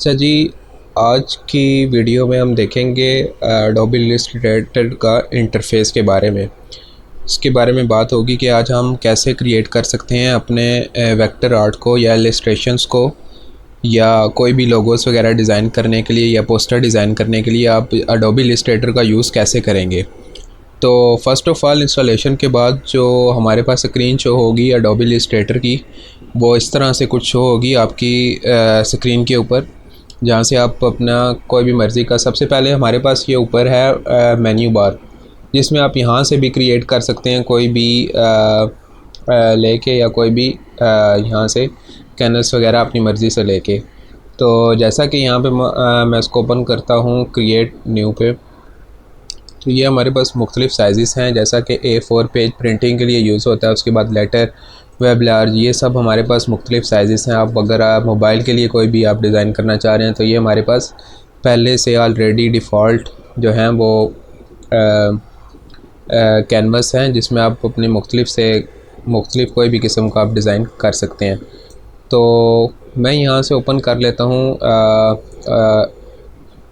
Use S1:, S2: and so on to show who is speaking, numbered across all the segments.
S1: अच्छा जी, आज की वीडियो में हम देखेंगे एडोबी इलस्ट्रेटर का इंटरफ़ेस के बारे में। इसके बारे में बात होगी कि आज हम कैसे क्रिएट कर सकते हैं अपने वेक्टर आर्ट को या इलस्ट्रेशंस को, या कोई भी लोगोस वगैरह डिज़ाइन करने के लिए या पोस्टर डिज़ाइन करने के लिए आप एडोबी इलस्ट्रेटर का यूज़ कैसे करेंगे। तो फ़र्स्ट ऑफ़ ऑल इंस्टॉलेशन के बाद जो हमारे पास स्क्रीन शो होगी एडोबी इलस्ट्रेटर की, वो इस तरह से कुछ शो होगी आपकी स्क्रीन के ऊपर, जहाँ से आप अपना कोई भी मर्ज़ी का सबसे पहले हमारे पास ये ऊपर है मेन्यू बार, जिसमें आप यहाँ से भी क्रिएट कर सकते हैं कोई भी लेके, या कोई भी यहाँ से कैनवस वगैरह अपनी मर्ज़ी से लेके। तो जैसा कि यहाँ पे मैं इसको ओपन करता हूँ क्रिएट न्यू पे, तो ये हमारे पास मुख्तलिफ़ साइज़ हैं, जैसा कि A4 पेज प्रिंटिंग के लिए यूज़ होता है, उसके बाद लेटर, वेब लार्ज, ये सब हमारे पास मुख्तलिफ़ साइज़ हैं। आप अगर आप मोबाइल के लिए कोई भी आप डिज़ाइन करना चाह रहे हैं तो ये हमारे पास पहले से ऑलरेडी डिफ़ॉल्ट जो हैं वो कैनवस हैं, जिसमें आप अपनी मुख्तलिफ़ कोई भी किस्म का आप डिज़ाइन कर सकते हैं। तो मैं यहाँ से ओपन कर लेता हूँ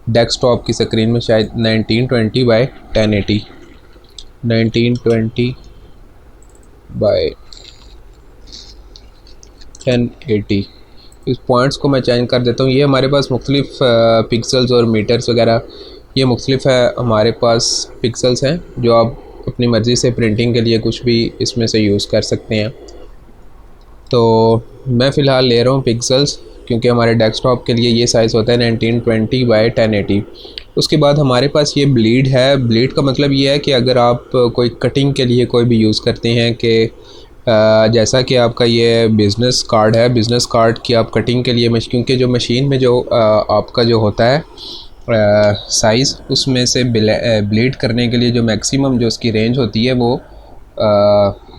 S1: डेस्कटॉप की स्क्रीन में, शायद 1920 बाई 1080, 1920 बाई 1080। इस पॉइंट्स को मैं चेंज कर देता हूँ। ये हमारे पास मुख्तलिफ़ पिक्सल्स और मीटर्स वगैरह, ये मुख्तलिफ़ है हमारे पास पिक्सल्स हैं, जो आप अपनी मर्ज़ी से प्रिंटिंग के लिए कुछ भी इसमें से यूज़ कर सकते हैं। तो मैं फ़िलहाल ले रहा हूँ पिक्सल्स, क्योंकि हमारे डेस्कटॉप के लिए ये साइज़ होता है 1920 बाई 1080। उसके बाद हमारे पास ये ब्लीड है। ब्लीड का मतलब ये है कि अगर आप कोई कटिंग के लिए कोई भी यूज़ करते हैं, कि जैसा कि आपका ये बिज़नेस कार्ड है, बिज़नेस कार्ड की आप कटिंग के लिए क्योंकि जो मशीन में जो आपका जो होता है साइज़, उसमें से ब्लीड करने के लिए जो मैक्सिमम जो उसकी रेंज होती है वो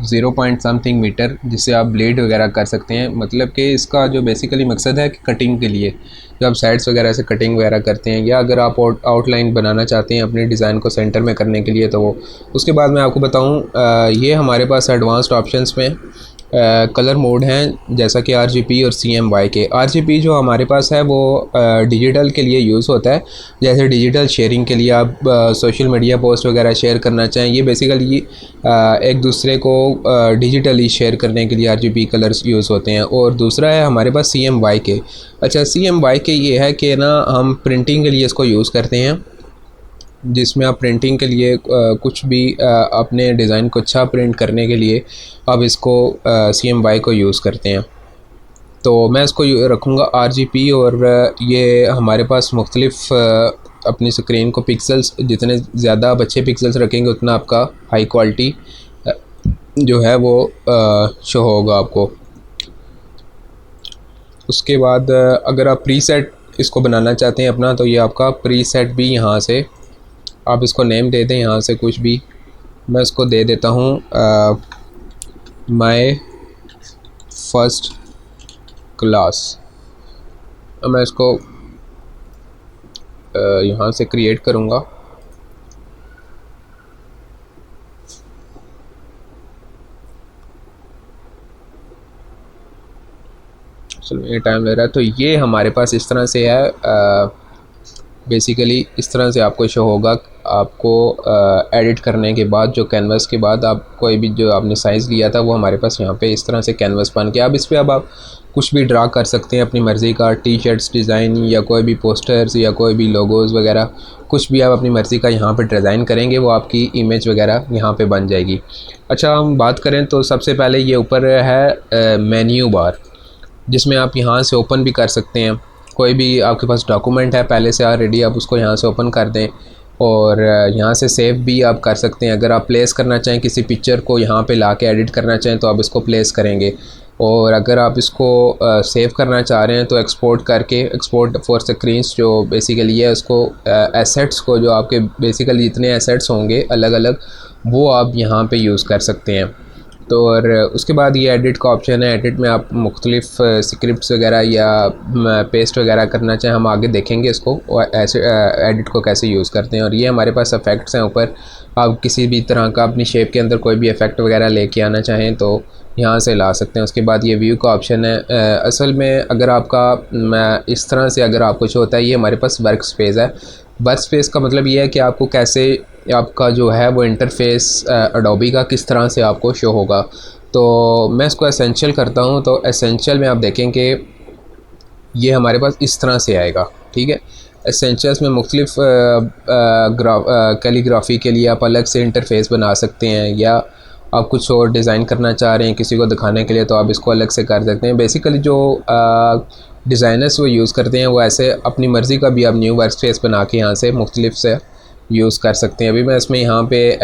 S1: 0 पॉइंट समथिंग मीटर, जिससे आप ब्लेड वगैरह कर सकते हैं। मतलब कि इसका जो बेसिकली मकसद है कि कटिंग के लिए, जब आप साइड्स वगैरह से कटिंग वगैरह करते हैं, या अगर आप आउटलाइन बनाना चाहते हैं अपने डिज़ाइन को सेंटर में करने के लिए, तो वो उसके बाद मैं आपको बताऊं, ये हमारे पास एडवांस्ड ऑप्शंस में कलर मोड हैं, जैसा कि RGB और CMY के। RGB जो हमारे पास है वो डिजिटल के लिए यूज़ होता है, जैसे डिजिटल शेयरिंग के लिए आप सोशल मीडिया पोस्ट वगैरह शेयर करना चाहें, ये बेसिकली एक दूसरे को डिजिटली शेयर करने के लिए RGB कलर्स यूज़ होते हैं। और दूसरा है हमारे पास CMY के। अच्छा, CMY के ये है कि ना हम प्रिंटिंग के लिए इसको यूज़ करते हैं, जिसमें आप प्रिंटिंग के लिए कुछ भी अपने डिज़ाइन को अच्छा प्रिंट करने के लिए आप इसको CMY को यूज़ करते हैं। तो मैं इसको रखूँगा RGB, और ये हमारे पास मुख्तलिफ़ अपनी स्क्रीन को पिक्सल्स, जितने ज़्यादा आप अच्छे पिक्सल्स रखेंगे उतना आपका हाई क्वालिटी जो है वो शो होगा आपको। उसके बाद अगर आप प्रीसेट इसको बनाना चाहते हैं अपना, तो ये आपका प्रीसेट भी यहाँ से आप इसको नेम दे दें, यहाँ से कुछ भी। मैं इसको दे देता हूँ माय फर्स्ट क्लास। मैं इसको यहाँ से क्रिएट करूँगा। चलो, ये टाइम ले रहा है। तो ये हमारे पास इस तरह से है, बेसिकली इस तरह से आपको शो होगा। आपको एडिट करने के बाद, जो कैनवस के बाद आप कोई भी जो आपने साइज़ लिया था वो हमारे पास यहाँ पे इस तरह से कैनवस बन के, अब इस पर अब आप कुछ भी ड्रा कर सकते हैं अपनी मर्ज़ी का, टी-शर्ट्स डिज़ाइन, या कोई भी पोस्टर्स, या कोई भी लोगोज़ वगैरह, कुछ भी आप अपनी मर्ज़ी का यहाँ पे डिज़ाइन करेंगे, वो आपकी इमेज वगैरह यहाँ पे बन जाएगी। अच्छा, हम बात करें तो सबसे पहले ये ऊपर है मेन्यू बार, जिसमें आप यहाँ से ओपन भी कर सकते हैं। कोई भी आपके पास डॉक्यूमेंट है पहले से ऑलरेडी, आप उसको यहाँ से ओपन कर दें, और यहाँ से सेव भी आप कर सकते हैं। अगर आप प्लेस करना चाहें किसी पिक्चर को, यहाँ पे ला के एडिट करना चाहें, तो आप इसको प्लेस करेंगे। और अगर आप इसको सेव करना चाह रहे हैं तो एक्सपोर्ट करके, एक्सपोर्ट फॉर स्क्रीन्स जो बेसिकली है, उसको एसेट्स को, जो आपके बेसिकली जितने एसेट्स होंगे अलग अलग, वो आप यहाँ पे यूज़ कर सकते हैं। तो और उसके बाद ये एडिट का ऑप्शन है। एडिट में आप मुख्तलिफ़ स्क्रिप्ट्स वगैरह या पेस्ट वगैरह करना चाहें, हम आगे देखेंगे इसको और ऐसे एडिट को कैसे यूज़ करते हैं। और ये हमारे पास इफ़ेक्ट्स हैं ऊपर, आप किसी भी तरह का अपनी शेप के अंदर कोई भी इफ़ेक्ट वगैरह लेके आना चाहें तो यहाँ से ला सकते हैं। उसके बाद ये व्यू का ऑप्शन है। असल में अगर आपका इस तरह से अगर आपको शो होता है, ये हमारे पास वर्क स्पेस है। वर्क स्पेस का मतलब ये है कि आपको कैसे आपका जो है वो इंटरफेस एडोबी का किस तरह से आपको शो होगा। तो मैं इसको एसेंशियल करता हूँ, तो एसेंशियल में आप देखें कि ये हमारे पास इस तरह से आएगा, ठीक है। एसेंशियल्स में मुख्तलिफ़ कैलीग्राफी के लिए आप अलग से इंटरफेस बना सकते हैं, या आप कुछ और डिज़ाइन करना चाह रहे हैं किसी को दिखाने के लिए तो आप इसको अलग से कर सकते हैं। बेसिकली जो डिज़ाइनर्स वो यूज़ करते हैं वो ऐसे अपनी मर्ज़ी का भी आप न्यू वर्क स्पेस बना के यहाँ से मुख्तलिफ से यूज़ कर सकते हैं। अभी मैं इसमें यहाँ पे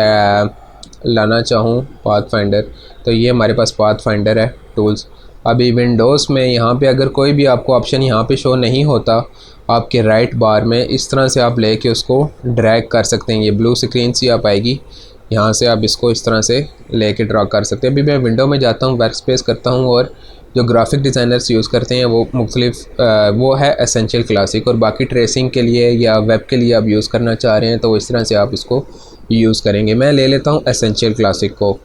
S1: लाना चाहूँ पाथ फाइंडर, तो ये हमारे पास पाथ फाइंडर है टूल्स। अभी विंडोज़ में यहाँ पे अगर कोई भी आपको ऑप्शन यहाँ पे शो नहीं होता, आपके राइट बार में इस तरह से आप लेके उसको ड्रैग कर सकते हैं। ये ब्लू स्क्रीन सी आप आएगी, यहाँ से आप इसको इस तरह से लेके ड्रा कर सकते हैं। अभी मैं विंडो में जाता हूँ, वर्क स्पेस करता हूँ, और जो ग्राफिक डिज़ाइनर्स यूज़ करते हैं वो मुख्तलिफ वो है एसेंशियल क्लासिक, और बाकी ट्रेसिंग के लिए या वेब के लिए आप यूज़ करना चाह रहे हैं तो इस तरह से आप इसको यूज़ करेंगे। मैं ले लेता हूँ एसेंशियल क्लासिक को,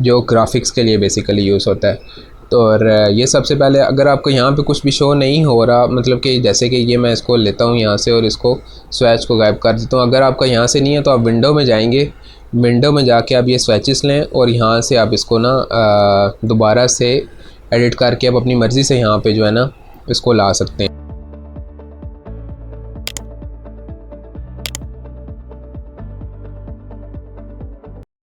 S1: जो ग्राफिक्स के लिए बेसिकली यूज़ होता है। तो और ये सबसे पहले अगर आपको यहाँ पे कुछ भी शो नहीं हो रहा, मतलब कि जैसे कि ये मैं इसको लेता हूँ यहाँ से और इसको स्वैच को गायब कर देता हूँ। अगर आपका यहाँ से नहीं है तो आप विंडो में जाएंगे, विंडो में जाके आप ये स्वैचेस लें और यहाँ से आप इसको ना दोबारा से एडिट करके आप अपनी मर्ज़ी से यहाँ पे जो है ना इसको ला सकते हैं।